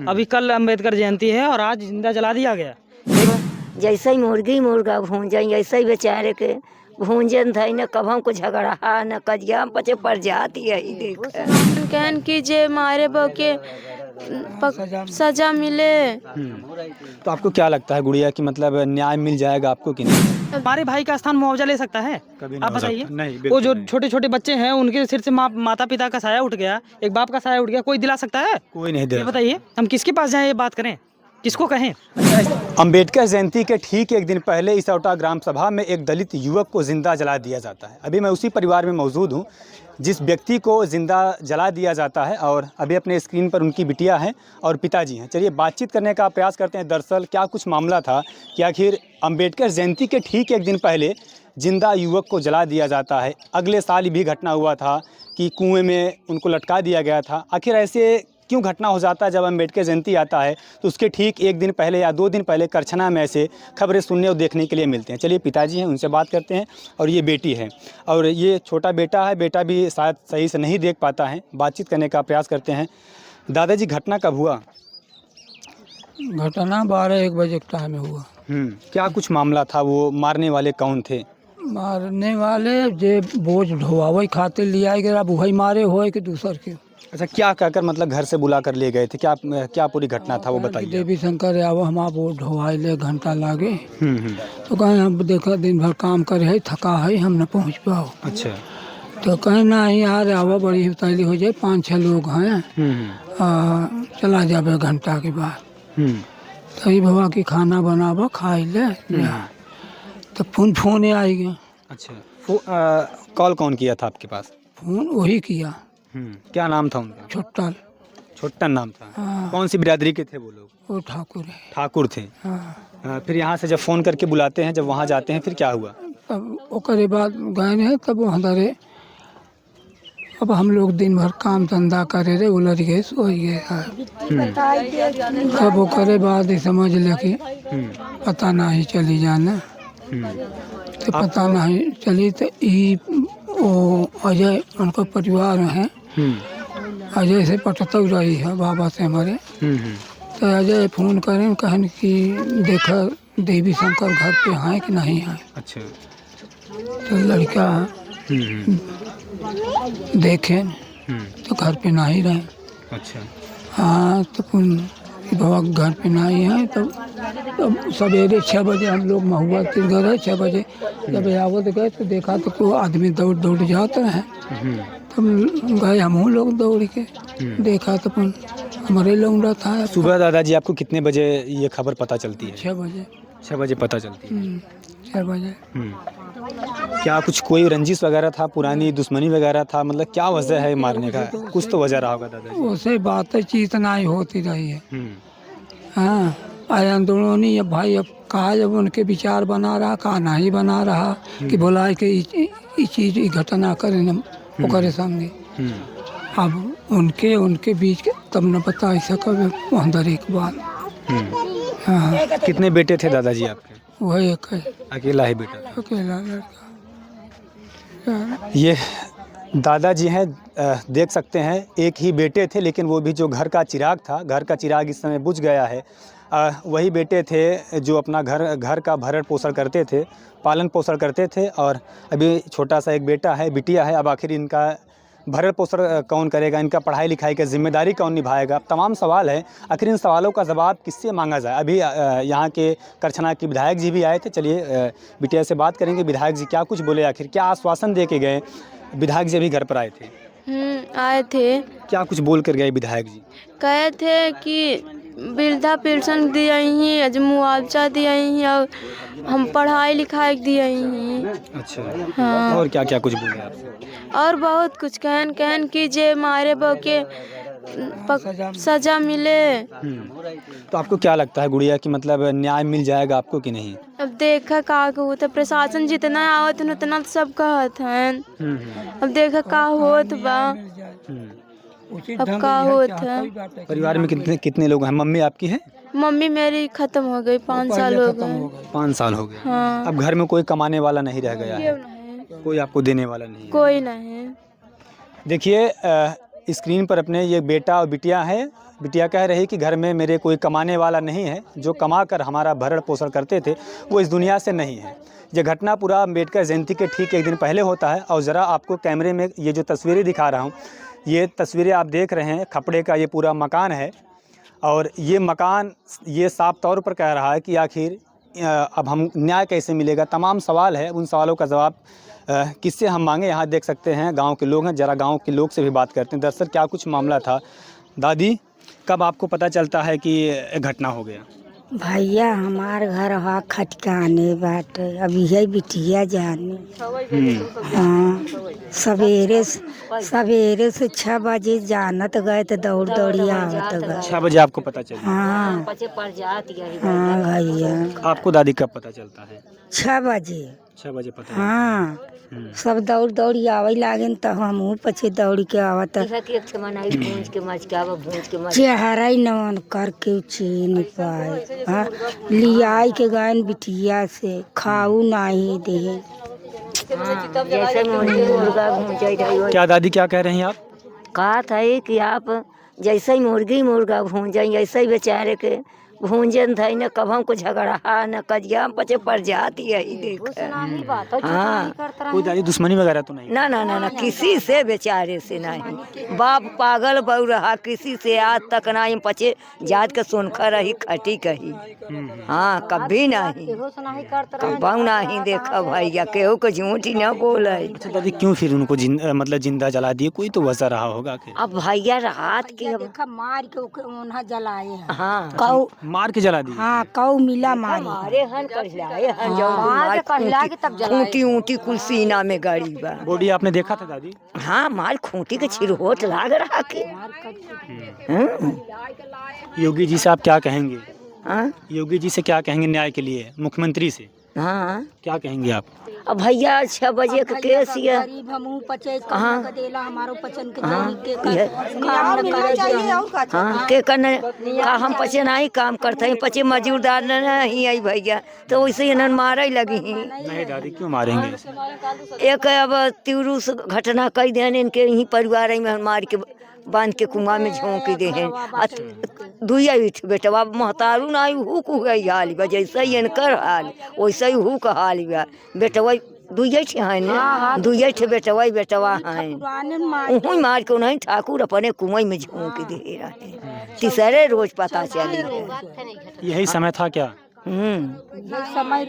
अभी कल अम्बेडकर जयंती है और आज जिंदा जला दिया गया। जैसे ही मुर्गी मुर्गा भूंजन ऐसे ही बेचारे के भूंजन था न कभों को झगड़ा न कजिया बचे पड़ जाती है देख कहन की जे मारे बो के सजा मिले। तो आपको क्या लगता है गुड़िया कि मतलब न्याय मिल जाएगा आपको कि नहीं? हमारे भाई का स्थान मुआवजा ले सकता है? कभी नहीं आप हो सकता। बताइए। नहीं, वो बिल्कुल जो नहीं। छोटे छोटे बच्चे हैं उनके सिर से माता पिता का साया उठ गया, एक बाप का साया उठ गया, कोई दिला सकता है? कोई नहीं दे ये बताइए, हम किसके पास जाएं ये बात करें, किसको कहें? अम्बेडकर जयंती के ठीक एक दिन पहले इसौटा ग्राम सभा में एक दलित युवक को जिंदा जला दिया जाता है। अभी मैं उसी परिवार में मौजूद हूँ जिस व्यक्ति को जिंदा जला दिया जाता है और अभी अपने स्क्रीन पर उनकी बिटिया हैं और पिताजी हैं। चलिए बातचीत करने का प्रयास करते हैं। दरअसल क्या कुछ मामला था कि आखिर अम्बेडकर जयंती के ठीक एक दिन पहले जिंदा युवक को जला दिया जाता है। अगले साल भी घटना हुआ था कि कुएं में उनको लटका दिया गया था। आखिर ऐसे क्यों घटना हो जाता है? जब अम्बेडकर जयंती आता है तो उसके ठीक एक दिन पहले या 2 दिन पहले करछना में ऐसे खबरें सुनने और देखने के लिए मिलते हैं। चलिए पिताजी हैं, उनसे बात करते हैं। और ये बेटी है और ये छोटा बेटा है, बेटा भी शायद सही से नहीं देख पाता है। बातचीत करने का प्रयास करते हैं। दादाजी घटना कब हुआ? घटना 12-1 बजे के टाइम में हुआ। क्या कुछ मामला था? वो मारने वाले कौन थे? मारने वाले जे बोझ ढोवावे खातिर लिया गया, वही मारे हुए कि दूसर के। अच्छा, क्या कहकर मतलब घर से बुला कर ले गए थे? क्या क्या पूरी घटना था वो बताइए। देवी शंकर आओ हमारा बोझ ढोवाई ले घंटा लागे। तो कहें हम देखा दिन भर काम करे है, थका है, हम न पहुँच पाओ। अच्छा। तो कहें ना यार आओ बड़ी उतारी हो जाए, 5-6 लोग हैं, चला जाबे घंटा के बाद। तभी भवा की खाना बनाबो खाई ले। तो फोन आई गया। अच्छा, कॉल कौन किया था आपके पास? फोन वही किया। क्या नाम था उनका? छुट्टल। छोटन नाम था। हाँ। कौन सी बिरादरी के थे वो लोग? वो ठाकुर है। ठाकुर थे। हाँ। फिर यहाँ से जब फ़ोन करके बुलाते हैं, जब वहाँ जाते हैं, फिर क्या हुआ? तब ओकरे बाद गए है, तब वहाँ दरे अब हम लोग दिन भर काम धंधा करे रहे, उलझ गए, सो गए। तब ओकरे बाद ही समझ ले कि पता नहीं चली जाना। तो पता नहीं चली तो वो अजय उनका परिवार है, अजय से पटत रही है बाबा से हमारे। तो अजय फोन करें कहन कि देखा देवी शंकर घर पे हैं कि नहीं है। अच्छा। तो लड़का देखे तो घर पे नहीं रहे। अच्छा। हाँ, तो बाबा घर पे नहीं है। तब सवेरे 6 बजे हम लोग महुआ तीर गए। 6 बजे जब आवत गए तो देखा तो कोई आदमी दौड़ दौड़ जाते हैं। तब गए हम लोग दौड़ के देखा तो हमारे लौंडा था। सुबह दादाजी आपको कितने बजे ये खबर पता चलती है? 6 बजे। 6 बजे पता चलती है। 6 बजे। क्या कुछ कोई रंजिश वगैरह था, पुरानी दुश्मनी वगैरह था? मतलब क्या वजह है मारने का? कुछ तो वजह रहा होगा दादाजी। उससे बातचीत नहीं होती रही है। हाँ, आंदोलनी अब भाई अब कहा जब उनके विचार बना रहा, कहा नहीं बना रहा कि बोला कि ये चीज़ ये घटना करें न ओकरे संगे। अब उनके बीच तब न बता सके अंदर एक बात। हाँ। कितने बेटे थे दादाजी आपके? वही एक है, अकेला ही बेटा? अकेला लड़का। ये दादाजी हैं, देख सकते हैं एक ही बेटे थे, लेकिन वो भी जो घर का चिराग था, घर का चिराग इस समय बुझ गया है। वही बेटे थे जो अपना घर का भरण पोषण करते थे, पालन पोषण करते थे। और अभी छोटा सा एक बेटा है, बिटिया है। अब आखिर इनका भरण पोषण कौन करेगा? इनका पढ़ाई लिखाई का जिम्मेदारी कौन निभाएगा? तमाम सवाल है। आखिर इन सवालों का जवाब किससे मांगा जाए? अभी यहाँ के करछना के विधायक जी भी आए थे। चलिए बिटिया से बात करेंगे। विधायक जी क्या कुछ बोले? आखिर क्या आश्वासन दे के गए? विधायक जी अभी घर पर आए थे। आए थे। क्या कुछ बोल कर गए विधायक जी? कहे थे कि वृद्धा पेंशन दिया ही, मुआवजा दिया ही, और हम पढ़ाई लिखाई दिया ही। अच्छा। हाँ। और क्या क्या कुछ बोले आपसे? और बहुत कुछ कहन कि जे मारे बो के सजा मिले। तो आपको क्या लगता है गुड़िया कि मतलब न्याय मिल जाएगा आपको कि नहीं? अब देखा का होता, प्रशासन जितना आवत है उतना तो सब कहत हैं। अब देखा का होत बा, अब का होत है। परिवार में कितने लोग हैं? मम्मी आपकी है? मम्मी मेरी खत्म हो गई, 5 साल हो गए। 5 साल हो गए। हाँ। अब घर में कोई कमाने वाला नहीं रह गया है, क्यों नहीं? कोई आपको देने वाला नहीं है। कोई नहीं। देखिए स्क्रीन पर अपने ये बेटा और बिटिया है बिटिया कह रही कि घर में मेरे कोई कमाने वाला नहीं है, जो कमा कर हमारा भरण पोषण करते थे वो इस दुनिया से नहीं है। ये घटना पूरा अम्बेडकर जयंती के ठीक एक दिन पहले होता है। और ज़रा आपको कैमरे में ये जो तस्वीरें दिखा रहा हूँ, ये तस्वीरें आप देख रहे हैं, खपड़े का ये पूरा मकान है। और ये मकान ये साफ तौर पर कह रहा है कि आखिर अब हम न्याय कैसे मिलेगा। तमाम सवाल है, उन सवालों का जवाब किससे हम मांगे। यहाँ देख सकते हैं गांव के लोग हैं, ज़रा गांव के लोग से भी बात करते हैं। दरअसल क्या कुछ मामला था। दादी, कब आपको पता चलता है कि घटना हो गया? भैया हमार घर हा खटकाने बाटे, अभी यही बिटिया जाने। हाँ, सवेरे से 6 बजे जानत गए तो दौड़ दौड़ी आवत गए। 6 बजे आपको पता चला? हाँ हाँ भैया। आपको दादी कब पता चलता है? 6 बजे। 6 बजे पता? हाँ, सब दौड़ दौड़ी आवे लागे तो हम पछे दौड़ के आवत चेहरा ही नमन करके चीन पाए। हाँ, लियाई के गए बिटिया से, खाऊ नहीं दे। क्या दादी क्या कह रही हैं आप? कहा था कि आप जैसे ही मुर्गा भूंजे ऐसे ही बेचारे के भूंजन था, न कभों को झगड़ा न कजिया पचे पड़ जाती है। देख हाँ, कोई दादी दुश्मनी वगैरह तो नहीं? ना ना ना ना, किसी से बेचारे से नहीं। बाप पागल बहु रहा, किसी से आज तक नहीं पचे जात के सुनखा रही खटी कही। हाँ, कभी नहीं, कभी नहीं देखा भैया, केहू को झूठी न बोले। अच्छा दादी, क्यों फिर उनको मतलब जिंदा जला दिए? कोई तो वजह रहा होगा कि? अब भैया रात के मार के उन्हें जलाए। हाँ, कौ मार के जला दिए? हाँ, कौ मिला मारे। मारे हन कहलाए हन, जब खूंटी ऊंटी कुल सीना में गड़ी बा। बॉडी आपने देखा था दादी? हाँ, मार खूंटी के छिरहोट लाग रहा के। योगी जी से आप क्या कहेंगे? हाँ योगी जी से क्या कहेंगे न्याय के लिए? मुख्यमंत्री से हाँ, क्या कहेंगे आप? अब भैया 6 बजे का केस ये। हमहू पचे हाँ। देला हमारो पचन के हाँ, के ये। काम न करे। हाँ, के कन का हम पचे नहीं काम करते हैं, पचे मजदूरदार नहीं आई भैया, तो वैसे ही मारे लगी ही। नहीं दादी, क्यों मारेंगे? एक अब तिवरू से घटना कई देन इनके यही परिवार में मार के बांध के कुआं में झोंक दे हैं। दुइया बेटवा महतारू ना हुक हाल बा, जैसे ही इनकर हाल वैसे ही हुक हाल बा। बेटवा दुइया है न, दुइया बेटवा है, वही मार के उन्हें ठाकुर अपने कुआं में झोंक दे रहे। तीसरे रोज पता चली। यही समय था क्या? समय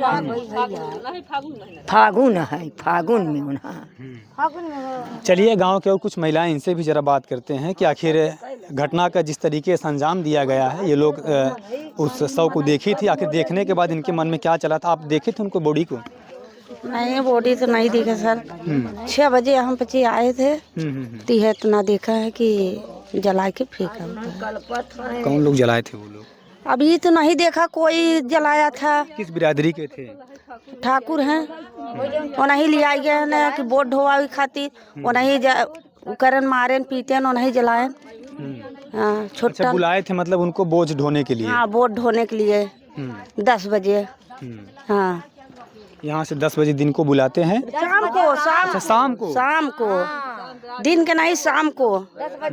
फागुन है, फागुन में उन्हें। चलिए गांव के और कुछ महिलाएं, इनसे भी जरा बात करते हैं कि आखिर घटना का जिस तरीके से अंजाम दिया गया है, ये लोग उस शव को देखी थी, आखिर देखने के बाद इनके मन में क्या चला था? आप देखे थे उनको बॉडी को? नहीं, बॉडी तो नहीं देखा सर। 6 बजे हम पचे आए थे, तो यह इतना देखा है कि जला के फेंका। कौन लोग जलाए थे वो लोग? अभी तो नहीं देखा कोई जलाया था। किस बिरादरी के थे? ठाकुर हैं, उन्हें लिया गया ना कि बोट ढोवा खातिर, उन्हें करन मारे पीटे, उन्हें जलाए। हाँ, छोटा बुलाए थे मतलब उनको बोझ ढोने के लिए? हाँ, बोट ढोने के लिए 10 बजे। हाँ, यहाँ से 10 बजे दिन को बुलाते हैं? शाम को दिन के नहीं, शाम को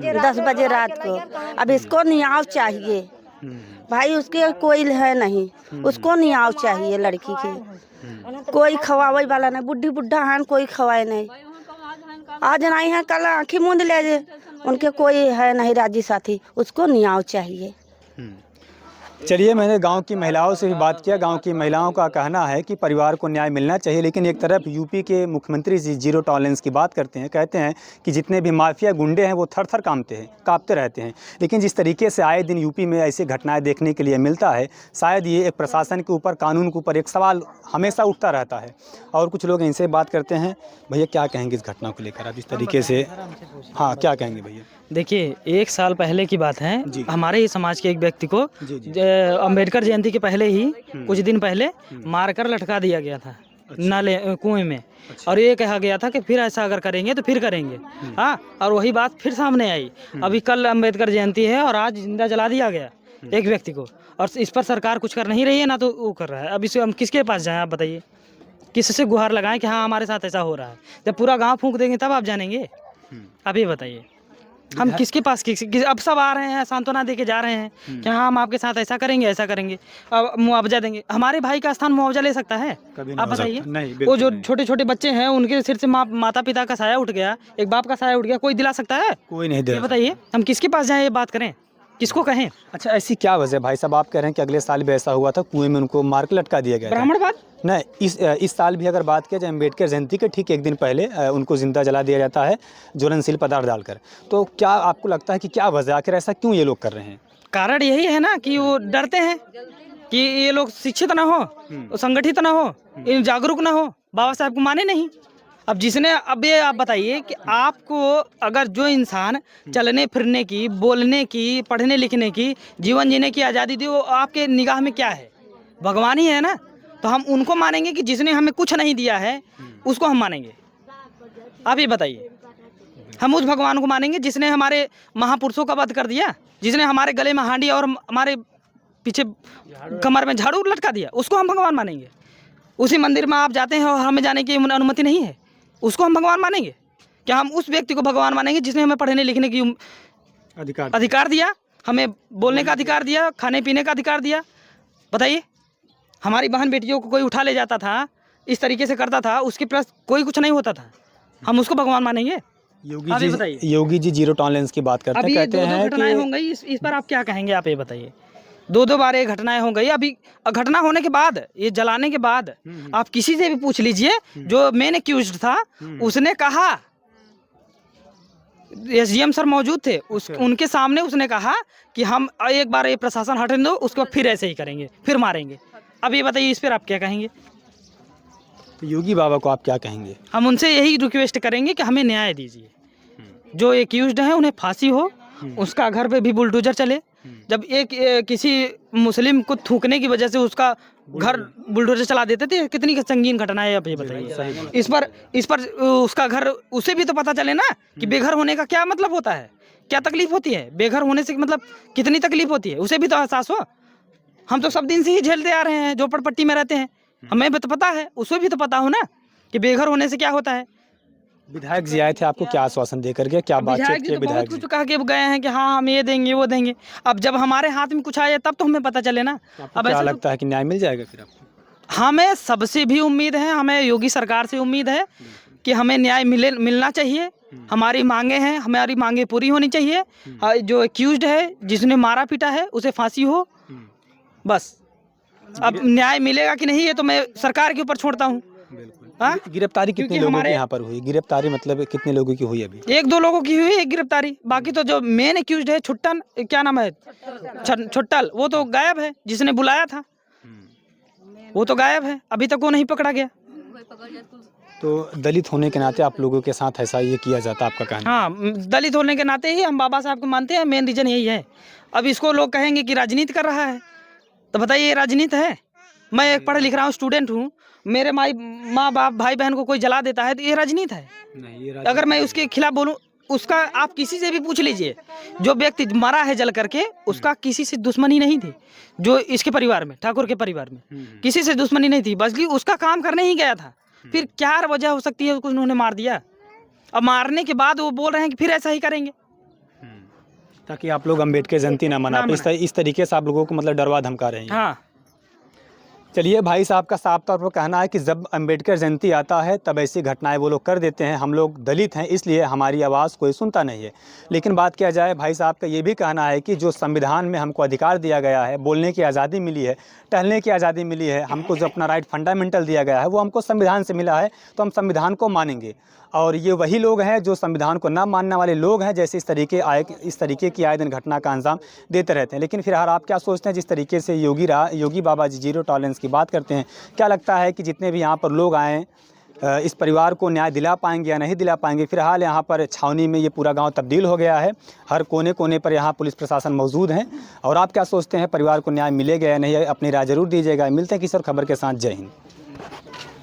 10 बजे रात को। अब इसको न्याय चाहिए भाई, उसके कोई है नहीं, उसको न्याय चाहिए लड़की के। कोई खवावे वाला नहीं, बुढ़ी बुढ़ा है, कोई खवाए नहीं। आज नहीं है, कल आँखी मूंद ले जे, उनके कोई है नहीं राजी साथी, उसको न्याय चाहिए। चलिए, मैंने गांव की महिलाओं से भी बात किया। गांव की महिलाओं का कहना है कि परिवार को न्याय मिलना चाहिए, लेकिन एक तरफ यूपी के मुख्यमंत्री जी जीरो टॉलरेंस की बात करते हैं। कहते हैं कि जितने भी माफिया गुंडे हैं वो थर थर कांपते रहते हैं। लेकिन जिस तरीके से आए दिन यूपी में ऐसी घटनाएं देखने के लिए मिलता है, शायद ये एक प्रशासन के ऊपर, कानून के ऊपर एक सवाल हमेशा उठता रहता है। और कुछ लोग इनसे बात करते हैं। भैया क्या कहेंगे इस घटना को लेकर? आप इस तरीके से, हाँ, क्या कहेंगे भैया? देखिए, 1 साल पहले की बात है, हमारे ही समाज के एक व्यक्ति को अम्बेडकर जयंती के पहले ही कुछ दिन पहले मारकर लटका दिया गया था नाले कुएं में। और ये कहा गया था कि फिर ऐसा अगर करेंगे तो फिर करेंगे। हाँ, और वही बात फिर सामने आई। अभी कल अम्बेडकर जयंती है और आज जिंदा जला दिया गया एक व्यक्ति को, और इस पर सरकार कुछ कर नहीं रही है, ना तो वो कर रहा है। अब इसे हम किसके पास जाएं? आप बताइए, किससे गुहार लगाएं कि हाँ हमारे साथ ऐसा हो रहा है? जब पूरा गाँव फूंक देंगे तब आप जानेंगे। आप ये बताइए। हम किसके पास अब सब आ रहे हैं, सांत्वना दे के जा रहे हैं कि हाँ हम आपके साथ ऐसा करेंगे, अब मुआवजा देंगे। हमारे भाई का स्थान मुआवजा ले सकता है? आप बताइए। वो जो छोटे छोटे बच्चे हैं उनके सिर से माता पिता का साया उठ गया, एक बाप का साया उठ गया, कोई दिला सकता है? कोई नहीं दे। बताइए हम किसके पास जाएं, ये बात करें, किसको कहें? अच्छा, ऐसी क्या वजह भाई साहब? आप कह रहे हैं कि अगले साल भी ऐसा हुआ था, कुएं में उनको मार के लटका दिया गया। ब्राह्मणवाद नहीं, इस साल भी अगर बात किया जाए अम्बेडकर जयंती के ठीक एक दिन पहले उनको जिंदा जला दिया जाता है ज्वलनशील पदार्थ डालकर। तो क्या आपको लगता है कि क्या वजह, आखिर ऐसा क्यों ये लोग कर रहे हैं? कारण यही है ना कि वो डरते हैं कि ये लोग शिक्षित ना हो, संगठित ना हो, जागरूक ना हो, बाबा साहब को माने नहीं। अब जिसने, अब ये आप बताइए कि आपको अगर जो इंसान चलने फिरने की, बोलने की, पढ़ने लिखने की, जीवन जीने की आज़ादी दी, वो आपके निगाह में क्या है? भगवान ही है ना। तो हम उनको मानेंगे कि जिसने हमें कुछ नहीं दिया है उसको हम मानेंगे? आप ये बताइए। हम उस भगवान को मानेंगे जिसने हमारे महापुरुषों का वध कर दिया, जिसने हमारे गले में हांडी और हमारे पीछे कमर में झाड़ू लटका दिया, उसको हम भगवान मानेंगे? उसी मंदिर में आप जाते हैं और हमें जाने की अनुमति नहीं है, उसको हम भगवान मानेंगे? क्या हम उस व्यक्ति को भगवान मानेंगे जिसने हमें पढ़ने लिखने की अधिकार दिया, हमें बोलने का अधिकार दिया, खाने पीने का अधिकार दिया? बताइए। हमारी बहन बेटियों को कोई उठा ले जाता था, इस तरीके से करता था, उसके प्लस कोई कुछ नहीं होता था, हम उसको भगवान मानेंगे? योगी जी जीरो टॉलरेंस की बात करते हैं, कहते हैं घटनाएं हो गई, इस पर आप क्या कहेंगे? आप ये बताइए। दो बार ये घटनाएं हो गई। अभी घटना होने के बाद, ये जलाने के बाद आप किसी से भी पूछ लीजिए, जो मेन एक्यूज्ड था उसने कहा, एसडीएम सर मौजूद थे, उनके सामने उसने कहा कि हम एक बार ये प्रशासन हटने दो, उसको फिर ऐसे ही करेंगे, फिर मारेंगे। अब ये बताइए, इस पर आप क्या कहेंगे? तो योगी बाबा को आप क्या कहेंगे? हम उनसे यही रिक्वेस्ट करेंगे कि हमें न्याय दीजिए, जो एक्यूज्ड है उन्हें फांसी हो, उसका घर पे भी बुलडोजर चले। जब एक किसी मुस्लिम को थूकने की वजह से उसका घर बुलडोजर चला देते थे, कितनी संगीन घटना है। आप ये बताइए। इस पर उसका घर, उसे भी तो पता चले ना कि बेघर होने का क्या मतलब होता है, क्या तकलीफ होती है, बेघर होने से मतलब कितनी तकलीफ होती है, उसे भी तो एहसास हो। हम तो सब दिन से ही झेलते आ रहे हैं, झोपड़पट्टी में रहते हैं, हमें भी तो पता है, उसे भी तो पता हो ना कि बेघर होने से क्या होता है। विधायक जी आए थे, आपको क्या आश्वासन देकर गए, क्या बातचीत की? विधायक जी कह के गए हैं कि हाँ हम ये देंगे वो देंगे। अब जब हमारे हाथ में कुछ आए तब तो हमें पता चले ना। अब क्या लगता है कि न्याय मिल जाएगा फिर आपको? हमें सबसे भी उम्मीद है, हमें योगी सरकार से उम्मीद है कि हमें न्याय मिलना चाहिए। हमारी मांगे हैं, हमारी मांगे पूरी होनी चाहिए। जो एक्यूज्ड है, जिसने मारा पीटा है, उसे फांसी हो, बस। अब न्याय मिलेगा कि नहीं ये तो मैं सरकार के ऊपर छोड़ता हूँ। गिरफ्तारी कितने लोगों की यहाँ पर हुई? गिरफ्तारी मतलब कितने लोगों की हुई? अभी 1-2 लोगों की हुई है गिरफ्तारी, बाकी तो जो मेन एक्यूज्ड है छुट्टन, क्या नाम है, छुट्टल, वो तो गायब है। जिसने बुलाया था वो तो गायब है, अभी तक वो नहीं पकड़ा गया। तो दलित होने के नाते आप लोगों के साथ ऐसा ये किया जाता, आपका कहना? हाँ, दलित होने के नाते ही हम बाबा साहब को मानते हैं, मेन रीजन यही है। अब इसको लोग कहेंगे कि राजनीति कर रहा है, तो बताइए ये राजनीति है? मैं एक पढ़ा लिख रहा हूँ, स्टूडेंट हूँ, मेरे माँ बाप भाई बहन को कोई जला देता है तो ये राजनीति है? नहीं, अगर मैं उसके खिलाफ बोलूँ, उसका आप किसी से भी पूछ लीजिए, जो व्यक्ति मरा है जल करके, उसका किसी से दुश्मनी नहीं थी। जो इसके परिवार में, ठाकुर के परिवार में किसी से दुश्मनी नहीं थी, बस उसका काम करने ही गया था। फिर क्या वजह हो सकती है उसको उन्होंने मार दिया? अब मारने के बाद वो बोल रहे हैं कि फिर ऐसा ही करेंगे, ताकि आप लोग अम्बेडकर जयंती ना मना पाए। इस तरीके से आप लोगों को मतलब डरवा धमका रहे हैं। हाँ। चलिए, भाई साहब का साफ तौर पर कहना है कि जब अम्बेडकर जयंती आता है तब ऐसी घटनाएं वो लोग कर देते हैं। हम लोग दलित हैं, इसलिए हमारी आवाज़ कोई सुनता नहीं है। लेकिन बात किया जाए, भाई साहब का ये भी कहना है कि जो संविधान में हमको अधिकार दिया गया है, बोलने की आज़ादी मिली है, टहलने की आज़ादी मिली है, हमको जो अपना राइट फंडामेंटल दिया गया है वो हमको संविधान से मिला है, तो हम संविधान को मानेंगे। और ये वही लोग हैं जो संविधान को ना मानने वाले लोग हैं, जैसे इस तरीके की आए दिन घटना का अंजाम देते रहते हैं। लेकिन फिलहाल आप क्या सोचते हैं, जिस तरीके से योगी बाबा जी जीरो टॉलरेंस की बात करते हैं, क्या लगता है कि जितने भी यहाँ पर लोग आए इस परिवार को न्याय दिला पाएंगे या नहीं दिला पाएंगे? फिलहाल यहाँ पर छावनी में ये पूरा गांव तब्दील हो गया है, हर कोने कोने पर यहाँ पुलिस प्रशासन मौजूद हैं। और आप क्या सोचते हैं, परिवार को न्याय मिलेगा या नहीं? अपनी राय जरूर दीजिएगा। मिलते हैं किसी और खबर के साथ। जय हिंद।